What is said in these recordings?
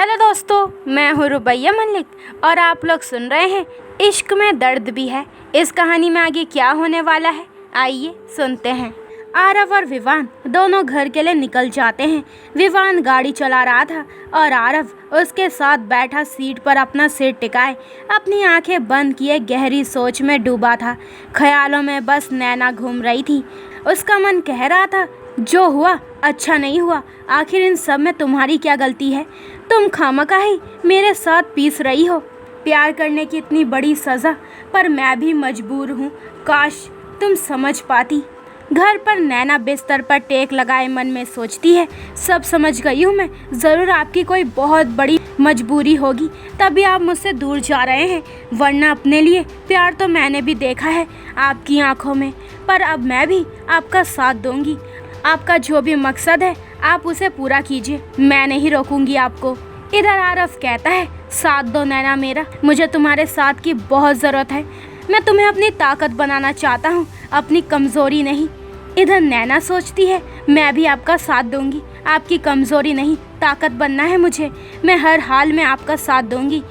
Hello दोस्तों, मैं हूँ रुबैया मलिक और आप लोग सुन रहे हैं इश्क में दर्द भी है। इस कहानी में आगे क्या होने वाला है, आइए सुनते हैं। आरव और विवान दोनों घर के लिए निकल जाते हैं। विवान गाड़ी चला रहा था और आरव उसके साथ बैठा सीट पर अपना सिर टिकाए अपनी आंखें बंद किए गहरी सोच में डूबा था। ख्यालों में बस नैना घूम रही थी। उसका मन कह रहा था, जो हुआ अच्छा नहीं हुआ, आखिर इन सब में तुम्हारी क्या गलती है? तुम खामखा मेरे साथ पीस रही हो। प्यार करने की इतनी बड़ी सज़ा पर मैं भी मजबूर हूँ, काश तुम समझ पाती। घर पर नैना बिस्तर पर टेक लगाए मन में सोचती है, सब समझ गई हूँ मैं, ज़रूर आपकी कोई बहुत बड़ी मजबूरी होगी तभी आप मुझसे दूर जा रहे हैं, वरना अपने लिए प्यार तो मैंने भी देखा है आपकी आंखों में। पर अब मैं भी आपका साथ दूंगी। आपका जो भी मकसद है आप उसे पूरा कीजिए, मैं नहीं रोकूंगी आपको। इधर आरव कहता है, साथ दो नैना मेरा, मुझे तुम्हारे साथ की बहुत ज़रूरत है। मैं तुम्हें अपनी ताकत बनाना चाहता हूँ, अपनी कमज़ोरी नहीं। इधर नैना सोचती है, मैं भी आपका साथ दूंगी, आपकी कमज़ोरी नहीं ताकत बनना है मुझे। मैं हर हाल में आपका साथ दूंगी,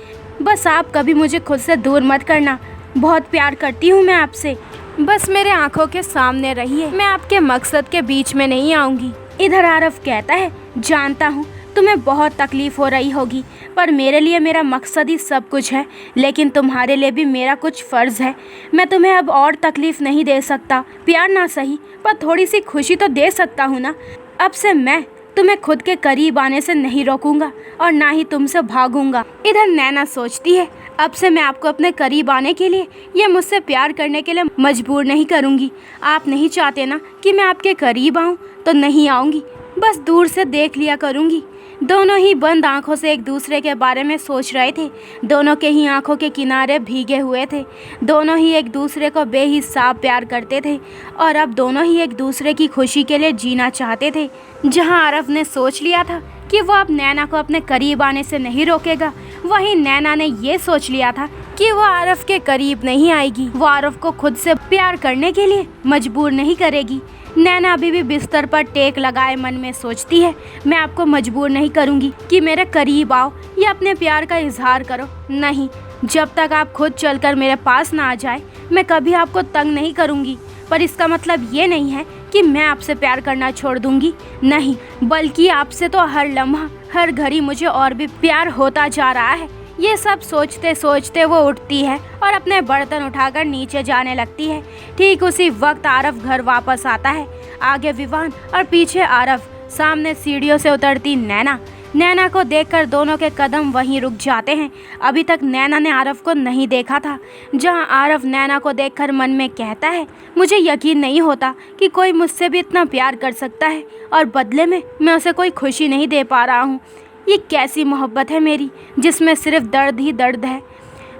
बस आप कभी मुझे खुद से दूर मत करना। बहुत प्यार करती हूँ मैं आपसे, बस मेरे आंखों के सामने रहिए, मैं आपके मकसद के बीच में नहीं आऊँगी। इधर आरव कहता है, जानता हूँ तुम्हें बहुत तकलीफ़ हो रही होगी, पर मेरे लिए मेरा मकसद ही सब कुछ है, लेकिन तुम्हारे लिए भी मेरा कुछ फ़र्ज़ है। मैं तुम्हें अब और तकलीफ़ नहीं दे सकता, प्यार ना सही पर थोड़ी सी खुशी तो दे सकता हूँ ना। अब से मैं तुम्हें खुद के करीब आने से नहीं रोकूंगा और ना ही तुमसे भागूंगा। इधर नैना सोचती है, अब से मैं आपको अपने करीब आने के लिए या मुझसे प्यार करने के लिए मजबूर नहीं करूंगी। आप नहीं चाहते ना कि मैं आपके करीब आऊं, तो नहीं आऊंगी, बस दूर से देख लिया करूंगी। दोनों ही बंद आंखों से एक दूसरे के बारे में सोच रहे थे। दोनों के ही आंखों के किनारे भीगे हुए थे। दोनों ही एक दूसरे को बेहिसाब प्यार करते थे और अब दोनों ही एक दूसरे की खुशी के लिए जीना चाहते थे। जहां आरव ने सोच लिया था कि वो अब नैना को अपने करीब आने से नहीं रोकेगा, वहीं नैना ने ये सोच लिया था कि वो आरव के करीब नहीं आएगी, वो आरव को खुद से प्यार करने के लिए मजबूर नहीं करेगी। नैना अभी भी बिस्तर पर टेक लगाए मन में सोचती है, मैं आपको मजबूर नहीं करूंगी कि मेरे करीब आओ या अपने प्यार का इजहार करो, नहीं, जब तक आप खुद चलकर मेरे पास ना आ जाए मैं कभी आपको तंग नहीं करूंगी। पर इसका मतलब ये नहीं है कि मैं आपसे प्यार करना छोड़ दूंगी, नहीं, बल्कि आपसे तो हर लम्हा हर घड़ी मुझे और भी प्यार होता जा रहा है। ये सब सोचते सोचते वो उठती है और अपने बर्तन उठाकर नीचे जाने लगती है। ठीक उसी वक्त आरव घर वापस आता है। आगे विवान और पीछे आरव, सामने सीढ़ियों से उतरती नैना। नैना को देखकर दोनों के कदम वहीं रुक जाते हैं। अभी तक नैना ने आरव को नहीं देखा था। जहां आरव नैना को देखकर मन में कहता है, मुझे यकीन नहीं होता कि कोई मुझसे भी इतना प्यार कर सकता है और बदले में मैं उसे कोई खुशी नहीं दे पा रहा हूँ। ये कैसी मोहब्बत है मेरी, जिसमें सिर्फ दर्द ही दर्द है।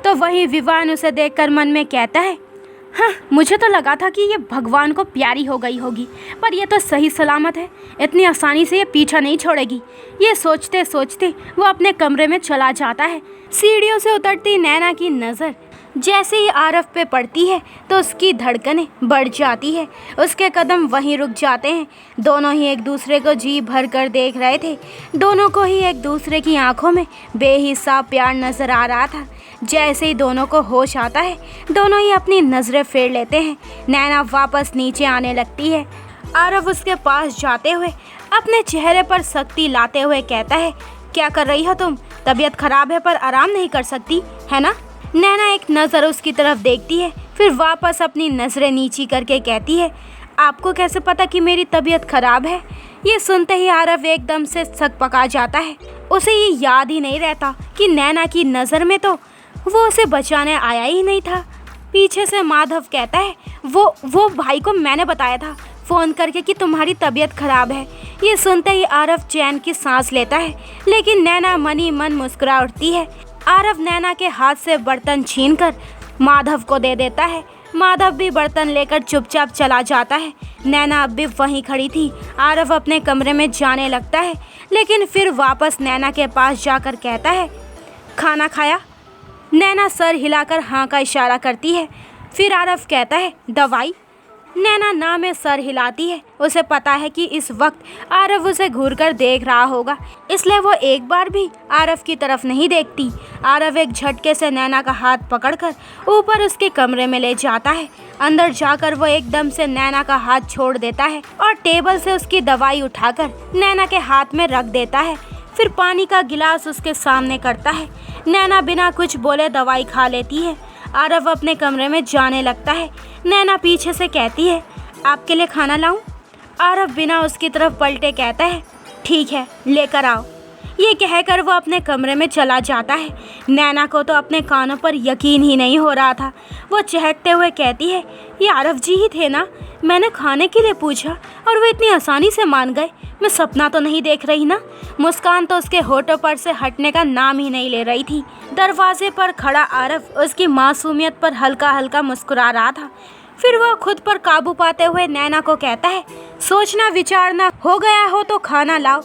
तो वहीं विवान उसे देखकर मन में कहता है, हाँ, मुझे तो लगा था कि ये भगवान को प्यारी हो गई होगी, पर ये तो सही सलामत है, इतनी आसानी से ये पीछा नहीं छोड़ेगी। ये सोचते सोचते वो अपने कमरे में चला जाता है। सीढ़ियों से उतरती नैना की नज़र जैसे ही आरव पे पड़ती है तो उसकी धड़कनें बढ़ जाती है, उसके कदम वहीं रुक जाते हैं। दोनों ही एक दूसरे को जी भर कर देख रहे थे। दोनों को ही एक दूसरे की आंखों में बेहिसाब प्यार नज़र आ रहा था। जैसे ही दोनों को होश आता है, दोनों ही अपनी नज़रें फेर लेते हैं। नैना वापस नीचे आने लगती है। आरव उसके पास जाते हुए अपने चेहरे पर सख्ती लाते हुए कहता है, क्या कर रही हो तुम? तबीयत खराब है पर आराम नहीं कर सकती है ना? नैना एक नज़र उसकी तरफ देखती है, फिर वापस अपनी नज़रें नीची करके कहती है, आपको कैसे पता कि मेरी तबीयत खराब है? ये सुनते ही आरव एकदम से सकपका जाता है। उसे ये याद ही नहीं रहता कि नैना की नज़र में तो वो उसे बचाने आया ही नहीं था। पीछे से माधव कहता है, वो भाई को मैंने बताया था फ़ोन करके कि तुम्हारी तबीयत खराब है। ये सुनते ही आरव चैन की सांस लेता है, लेकिन नैना मन ही मन मुस्कुरा उठती है। आरव नैना के हाथ से बर्तन छीनकर माधव को दे देता है। माधव भी बर्तन लेकर चुपचाप चला जाता है। नैना अब भी वहीं खड़ी थी। आरव अपने कमरे में जाने लगता है, लेकिन फिर वापस नैना के पास जाकर कहता है, खाना खाया? नैना सर हिलाकर हाँ का इशारा करती है। फिर आरव कहता है, दवाई? नैना ना में सर हिलाती है। उसे पता है कि इस वक्त आरव उसे घूरकर देख रहा होगा, इसलिए वो एक बार भी आरव की तरफ नहीं देखती। आरव एक झटके से नैना का हाथ पकड़कर ऊपर उसके कमरे में ले जाता है। अंदर जाकर वो एकदम से नैना का हाथ छोड़ देता है और टेबल से उसकी दवाई उठाकर नैना के हाथ में रख देता है। फिर पानी का गिलास उसके सामने करता है। नैना बिना कुछ बोले दवाई खा लेती है। आरव अपने कमरे में जाने लगता है। नैना पीछे से कहती है, आपके लिए खाना लाऊं? आरव बिना उसकी तरफ पलटे कहता है, ठीक है, लेकर आओ। ये कहकर वो अपने कमरे में चला जाता है। नैना को तो अपने कानों पर यकीन ही नहीं हो रहा था। वो चहकते हुए कहती है, ये आरव जी ही थे ना? मैंने खाने के लिए पूछा और वो इतनी आसानी से मान गए। मैं सपना तो नहीं देख रही ना? मुस्कान तो उसके होठों पर से हटने का नाम ही नहीं ले रही थी। दरवाजे पर खड़ा आरव उसकी मासूमियत पर हल्का हल्का मुस्कुरा रहा था। फिर वो खुद पर काबू पाते हुए नैना को कहता है, सोचना विचारना हो गया हो तो खाना लाओ।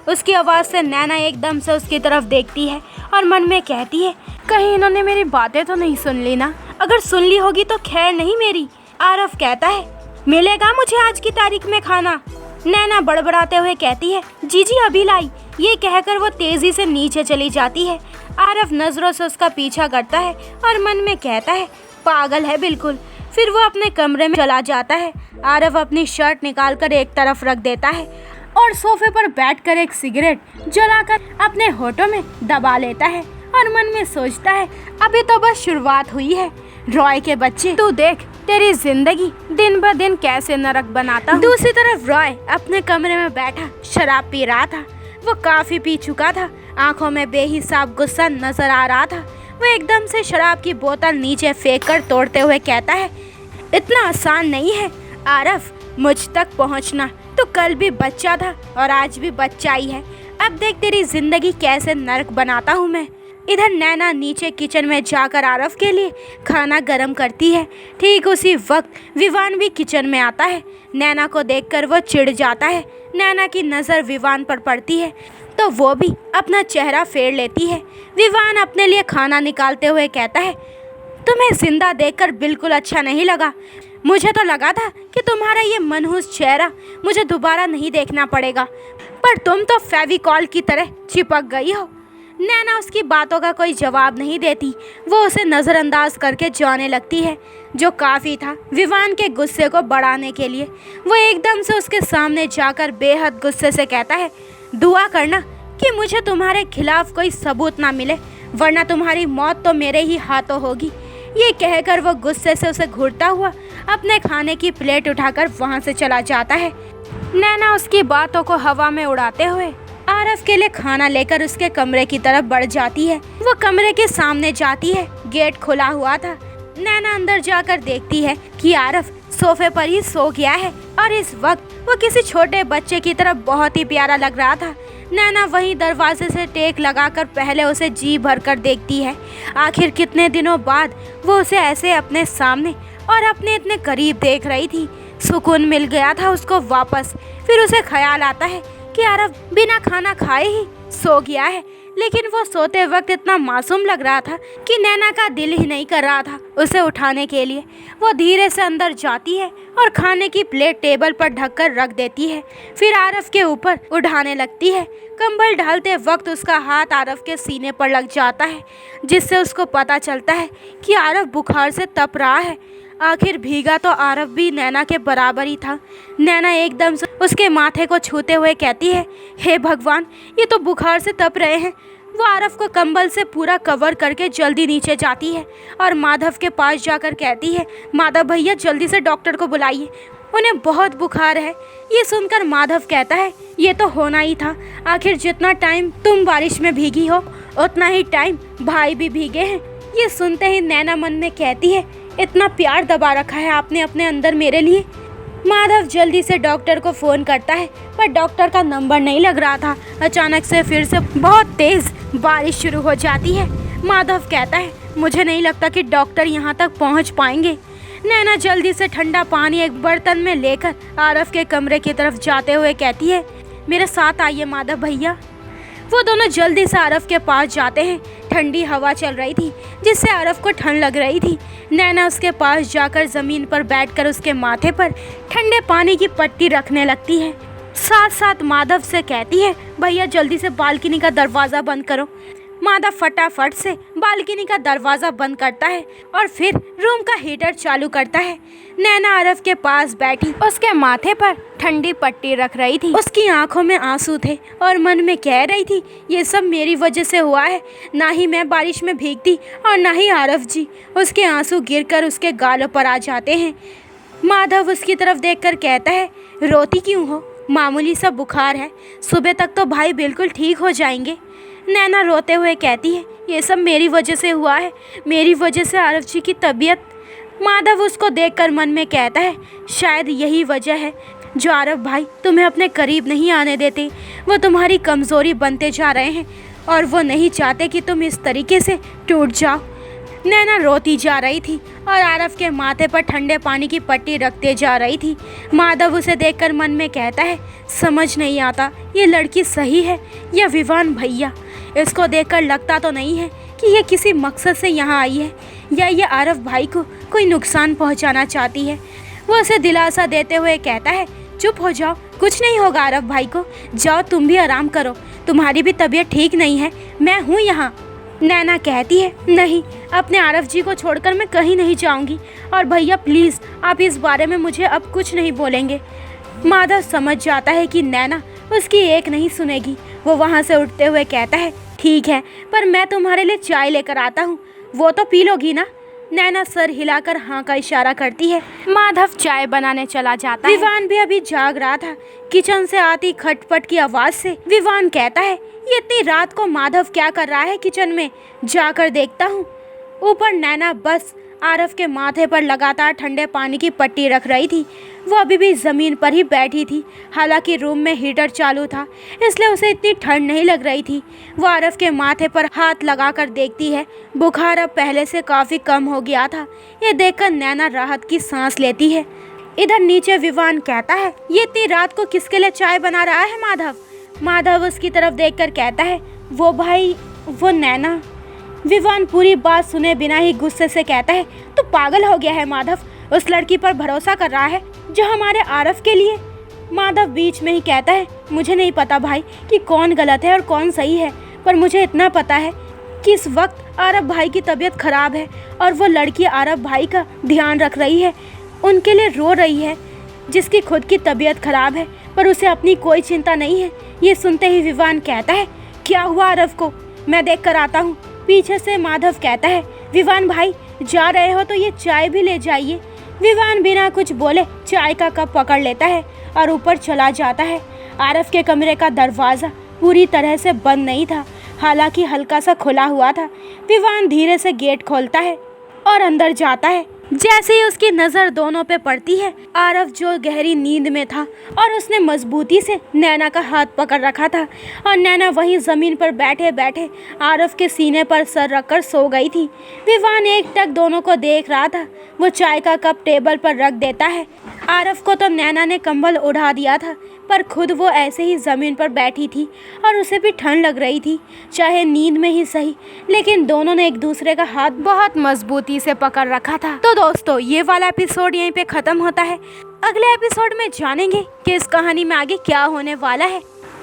उसकी आवाज़ से नैना एकदम से उसकी तरफ देखती है और मन में कहती है, कहीं इन्होंने मेरी बातें तो नहीं सुन ली ना? अगर सुन ली होगी तो खैर नहीं मेरी। आरव कहता है, मिलेगा मुझे आज की तारीख में खाना? नैना बड़बड़ाते हुए कहती है, जी जी अभी लाई। ये कहकर वो तेजी से नीचे चली जाती है। आरव नजरों से उसका पीछा करता है और मन में कहता है, पागल है बिल्कुल। फिर वो अपने कमरे में चला जाता है। आरव अपनी शर्ट निकालकर एक तरफ रख देता है और सोफे पर बैठकर एक सिगरेट जलाकर अपने होठों में दबा लेता है और मन में सोचता है, अभी तो बस शुरुआत हुई है। रॉय के बच्चे, तू देख तेरी जिंदगी दिन ब दिन कैसे नरक बनाता हूँ। दूसरी तरफ रॉय अपने कमरे में बैठा शराब पी रहा था। वो काफी पी चुका था। आंखों में बेहिसाब गुस्सा नजर आ रहा था। वो एकदम से शराब की बोतल नीचे फेंककर तोड़ते हुए कहता है, इतना आसान नहीं है आरव मुझ तक पहुंचना। तो कल भी बच्चा था और आज भी बच्चा ही है। अब देख तेरी जिंदगी कैसे नरक बनाता हूँ मैं। इधर नैना नीचे किचन में जाकर आरव के लिए खाना गर्म करती है। ठीक उसी वक्त विवान भी किचन में आता है। नैना को देखकर वो चिढ़ जाता है। नैना की नज़र विवान पर पड़ती है तो वो भी अपना चेहरा फेर लेती है। विवान अपने लिए खाना निकालते हुए कहता है, तुम्हें जिंदा देखकर बिल्कुल अच्छा नहीं लगा। मुझे तो लगा था कि तुम्हारा ये मनहूस चेहरा मुझे दोबारा नहीं देखना पड़ेगा, पर तुम तो फेविकॉल की तरह चिपक गई हो। नैना उसकी बातों का कोई जवाब नहीं देती। वो उसे नज़रअंदाज करके जाने लगती है, जो काफ़ी था विवान के गुस्से को बढ़ाने के लिए। वो एकदम से उसके सामने जाकर बेहद गुस्से से कहता है, दुआ करना कि मुझे तुम्हारे खिलाफ कोई सबूत ना मिले, वरना तुम्हारी मौत तो मेरे ही हाथों होगी। ये कहकर वो गुस्से से उसे घूरता हुआ अपने खाने की प्लेट उठाकर वहाँ से चला जाता है। नैना उसकी बातों को हवा में उड़ाते हुए आरव के लिए खाना लेकर उसके कमरे की तरफ बढ़ जाती है। वो कमरे के सामने जाती है। गेट खुला हुआ था। नैना अंदर जाकर देखती है कि आरव सोफे पर ही सो गया है और इस वक्त वो किसी छोटे बच्चे की तरफ बहुत ही प्यारा लग रहा था। नैना वहीं दरवाजे से टेक लगाकर पहले उसे जी भर कर देखती है। आखिर कितने दिनों बाद वो उसे ऐसे अपने सामने और अपने इतने करीब देख रही थी। सुकून मिल गया था उसको वापस। फिर उसे ख्याल आता है कि आरव बिना खाना खाए ही सो गया है, लेकिन वो सोते वक्त इतना मासूम लग रहा था कि नैना का दिल ही नहीं कर रहा था उसे उठाने के लिए। वो धीरे से अंदर जाती है और खाने की प्लेट टेबल पर ढककर रख देती है। फिर आरव के ऊपर उठाने लगती है। कंबल डालते वक्त उसका हाथ आरव के सीने पर लग जाता है, जिससे उसको पता चलता है कि आरव बुखार से तप रहा है। आखिर भीगा तो आरव भी नैना के बराबर ही था। नैना एकदम से उसके माथे को छूते हुए कहती है, हे भगवान, ये तो बुखार से तप रहे हैं। वो आरव को कंबल से पूरा कवर करके जल्दी नीचे जाती है और माधव के पास जाकर कहती है, माधव भैया जल्दी से डॉक्टर को बुलाइए, उन्हें बहुत बुखार है। ये सुनकर माधव कहता है, ये तो होना ही था। आखिर जितना टाइम तुम बारिश में भीगी हो उतना ही टाइम भाई भी भीगे हैं। ये सुनते ही नैना मन में कहती है, इतना प्यार दबा रखा है आपने अपने अंदर मेरे लिए। माधव जल्दी से डॉक्टर को फ़ोन करता है, पर डॉक्टर का नंबर नहीं लग रहा था। अचानक से फिर से बहुत तेज़ बारिश शुरू हो जाती है। माधव कहता है, मुझे नहीं लगता कि डॉक्टर यहाँ तक पहुँच पाएंगे। नैना जल्दी से ठंडा पानी एक बर्तन में लेकर आरव के कमरे की तरफ जाते हुए कहती है, मेरे साथ आइए माधव भैया। वो दोनों जल्दी से आरव के पास जाते हैं। ठंडी हवा चल रही थी जिससे आरव को ठंड लग रही थी। नैना उसके पास जाकर ज़मीन पर बैठकर उसके माथे पर ठंडे पानी की पट्टी रखने लगती है। साथ साथ माधव से कहती है, भैया जल्दी से बालकनी का दरवाज़ा बंद करो। माधव फटाफट से बालकनी का दरवाज़ा बंद करता है और फिर रूम का हीटर चालू करता है। नैना आरव के पास बैठी उसके माथे पर ठंडी पट्टी रख रही थी। उसकी आंखों में आंसू थे और मन में कह रही थी, ये सब मेरी वजह से हुआ है। ना ही मैं बारिश में भीगती और ना ही आरव जी। उसके आंसू गिरकर उसके गालों पर आ जाते हैं। माधव उसकी तरफ देखकर कहता है, रोती क्यों हो? मामूली सा बुखार है, सुबह तक तो भाई बिल्कुल ठीक हो जाएंगे। नैना रोते हुए कहती है, ये सब मेरी वजह से हुआ है, मेरी वजह से आरव जी की तबीयत। माधव उसको देखकर मन में कहता है, शायद यही वजह है जो आरव भाई तुम्हें अपने करीब नहीं आने देते। वो तुम्हारी कमज़ोरी बनते जा रहे हैं और वो नहीं चाहते कि तुम इस तरीके से टूट जाओ। नैना रोती जा रही थी और आरव के माथे पर ठंडे पानी की पट्टी रखते जा रही थी। माधव उसे देखकर मन में कहता है, समझ नहीं आता ये लड़की सही है या विवान भैया। इसको देखकर लगता तो नहीं है कि ये किसी मकसद से यहाँ आई है या ये आरव भाई को कोई नुकसान पहुँचाना चाहती है। वो उसे दिलासा देते हुए कहता है, चुप हो जाओ, कुछ नहीं होगा आरव भाई को। जाओ तुम भी आराम करो, तुम्हारी भी तबीयत ठीक नहीं है, मैं हूँ यहाँ। नैना कहती है, नहीं, अपने आरव जी को छोड़कर मैं कहीं नहीं जाऊंगी और भैया प्लीज़ आप इस बारे में मुझे अब कुछ नहीं बोलेंगे। माधव समझ जाता है कि नैना उसकी एक नहीं सुनेगी। वो वहाँ से उठते हुए कहता है, ठीक है, पर मैं तुम्हारे लिए चाय लेकर आता हूँ, वो तो पी लोगी ना? नैना सर हिलाकर हाँ का इशारा करती है। माधव चाय बनाने चला जाता है। विवान भी अभी जाग रहा था। किचन से आती खटपट की आवाज़ से विवान कहता है, ये इतनी रात को माधव क्या कर रहा है किचन में? जाकर देखता हूँ। ऊपर नैना बस आरव के माथे पर लगातार ठंडे पानी की पट्टी रख रही थी। वो अभी भी ज़मीन पर ही बैठी थी। हालांकि रूम में हीटर चालू था इसलिए उसे इतनी ठंड नहीं लग रही थी। वो आरव के माथे पर हाथ लगाकर देखती है। बुखार अब पहले से काफ़ी कम हो गया था। ये देखकर नैना राहत की सांस लेती है। इधर नीचे विवान कहता है, ये इतनी रात को किसके लिए चाय बना रहा है माधव? माधव उसकी तरफ देखकर कहता है, वो भाई, वो नैना। विवान पूरी बात सुने बिना ही गुस्से से कहता है, तू पागल हो गया है माधव? उस लड़की पर भरोसा कर रहा है जो हमारे आरव के लिए। माधव बीच में ही कहता है, मुझे नहीं पता भाई कि कौन गलत है और कौन सही है, पर मुझे इतना पता है कि इस वक्त आरव भाई की तबीयत खराब है और वो लड़की आरव भाई का ध्यान रख रही है, उनके लिए रो रही है, जिसकी खुद की तबीयत खराब है पर उसे अपनी कोई चिंता नहीं है। ये सुनते ही विवान कहता है, क्या हुआ आरव को? मैं देख कर आता हूँ। पीछे से माधव कहता है, विवान भाई जा रहे हो तो ये चाय भी ले जाइए। विवान बिना कुछ बोले चाय का कप पकड़ लेता है और ऊपर चला जाता है। आरव के कमरे का दरवाज़ा पूरी तरह से बंद नहीं था, हालांकि हल्का सा खुला हुआ था। विवान धीरे से गेट खोलता है और अंदर जाता है। जैसे ही उसकी नज़र दोनों पे पड़ती है, आरव जो गहरी नींद में था और उसने मजबूती से नैना का हाथ पकड़ रखा था और नैना वहीं ज़मीन पर बैठे बैठे आरव के सीने पर सर रखकर सो गई थी। विवान एकटक दोनों को देख रहा था। वो चाय का कप टेबल पर रख देता है। आरव को तो नैना ने कंबल उड़ा दिया था, पर खुद वो ऐसे ही ज़मीन पर बैठी थी और उसे भी ठंड लग रही थी, चाहे नींद में ही सही, लेकिन दोनों ने एक दूसरे का हाथ बहुत मजबूती से पकड़ रखा था। तो दोस्तों, ये वाला एपिसोड यहीं पे ख़त्म होता है। अगले एपिसोड में जानेंगे कि इस कहानी में आगे क्या होने वाला है।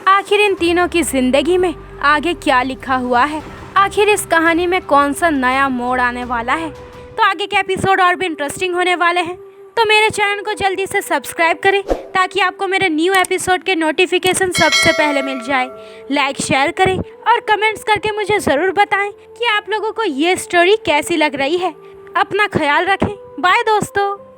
आखिर इन तीनों की ज़िंदगी में आगे क्या लिखा हुआ है, आखिर इस कहानी में कौन सा नया मोड़ आने वाला है। तो आगे के एपिसोड और भी इंटरेस्टिंग होने वाले हैं, तो मेरे चैनल को जल्दी से सब्सक्राइब करें ताकि आपको मेरे न्यू एपिसोड के नोटिफिकेशन सबसे पहले मिल जाए। लाइक शेयर करें और कमेंट्स करके मुझे ज़रूर बताएं कि आप लोगों को ये स्टोरी कैसी लग रही है। अपना ख्याल रखें। बाय दोस्तों।